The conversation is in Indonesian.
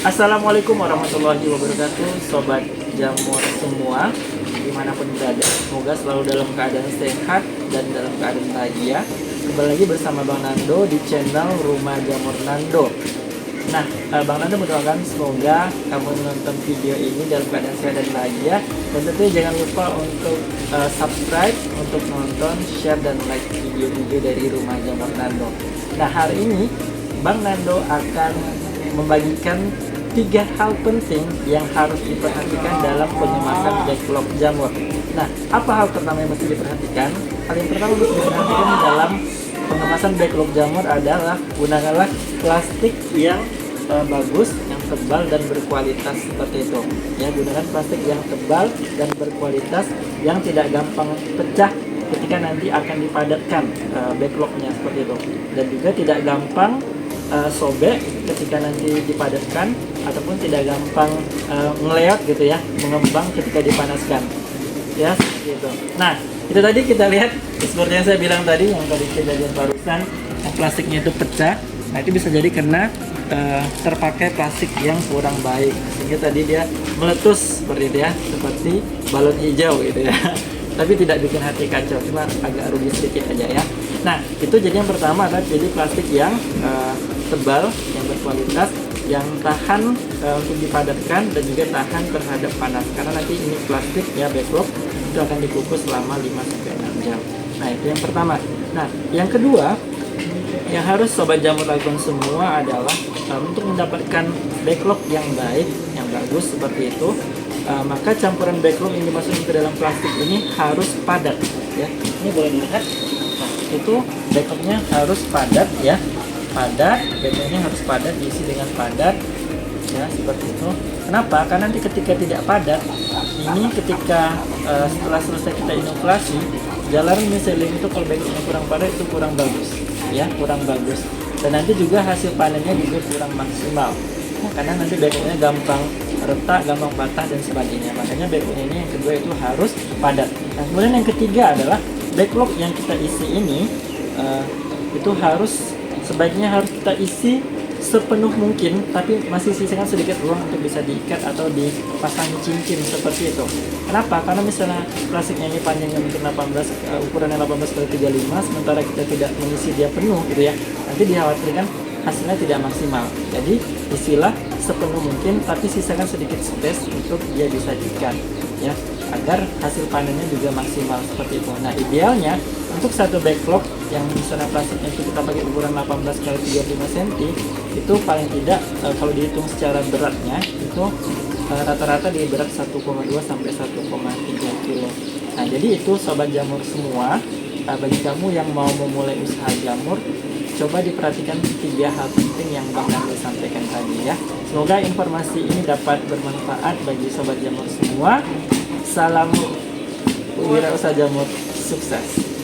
Assalamualaikum warahmatullahi wabarakatuh, sobat jamur semua dimanapun berada. Semoga selalu dalam keadaan sehat dan dalam keadaan bahagia. Kembali lagi bersama Bang Nando di channel Rumah Jamur Nando. Nah, Bang Nando mendoakan semoga kamu menonton video ini dalam keadaan sehat dan bahagia. Dan tentunya jangan lupa untuk subscribe, untuk nonton, share, dan like video-video dari Rumah Jamur Nando. Nah, hari ini Bang Nando akan membagikan 3 hal penting yang harus diperhatikan dalam pengemasan backlog jamur. Nah, apa hal pertama yang mesti diperhatikan? Hal yang pertama yang mesti diperhatikan dalam pengemasan backlog jamur adalah gunakanlah plastik yang bagus, yang tebal dan berkualitas seperti itu. Ya, gunakan plastik yang tebal dan berkualitas yang tidak gampang pecah ketika nanti akan dipadatkan backlognya seperti itu, dan juga tidak gampang sobek ketika nanti dipadatkan, ataupun tidak gampang ngeleot gitu ya, mengembang ketika dipanaskan ya, seperti itu. Nah, itu tadi kita lihat seperti yang saya bilang tadi, yang tadi kejadian barusan yang plastiknya itu pecah. Nah, itu bisa jadi karena terpakai plastik yang kurang baik, sehingga tadi dia meletus seperti itu ya, seperti balon hijau gitu ya. Tapi tidak bikin hati kacau, cuma agak rugi sedikit aja ya. Nah, itu jadi yang pertama adalah jadi plastik yang tebal, yang berkualitas, yang tahan untuk dipadatkan dan juga tahan terhadap panas. Karena nanti ini plastik ya, backlog itu akan dikukus selama 5-6 jam. Nah, itu yang pertama. Nah, yang kedua yang harus sobat jamur lakukan semua adalah untuk mendapatkan backlog yang baik, yang bagus seperti itu, maka campuran backlog yang dimasukkan ke dalam plastik ini harus padat ya. Ini boleh dilihat. Nah, itu backlognya harus padat ya, padat, backlognya harus padat, diisi dengan padat ya, seperti itu. Kenapa? Karena nanti ketika tidak padat, ini ketika setelah selesai kita inokulasi, jalan miseling itu kalau backlognya kurang padat itu kurang bagus ya, kurang bagus, dan nanti juga hasil panennya juga kurang maksimal. Nah, karena nanti backlognya gampang retak, gampang patah dan sebagainya. Makanya backlog ini yang kedua itu harus padat. Nah, kemudian yang ketiga adalah backlog yang kita isi ini itu sebaiknya harus kita isi sepenuh mungkin, tapi masih sisakan sedikit ruang untuk bisa diikat atau dipasangi cincin seperti itu. Kenapa? Karena misalnya plastiknya ini panjangnya mungkin ukurannya 18x35, sementara kita tidak mengisi dia penuh gitu ya, nanti dikhawatirkan hasilnya tidak maksimal. Jadi isilah sepenuh mungkin, tapi sisakan sedikit space untuk dia bisa diikat ya, agar hasil panennya juga maksimal seperti itu. Nah, idealnya untuk satu backlog yang misalnya plastiknya itu kita pakai ukuran 18x35 cm, itu paling tidak kalau dihitung secara beratnya itu rata-rata di berat 1,2 sampai 1,3 kilo. Nah, jadi itu sobat jamur semua, bagi kamu yang mau memulai usaha jamur, coba diperhatikan 3 hal penting yang Bang Nando sampaikan tadi ya. Semoga informasi ini dapat bermanfaat bagi sobat jamur semua. Salam wirausaha jamur, sukses.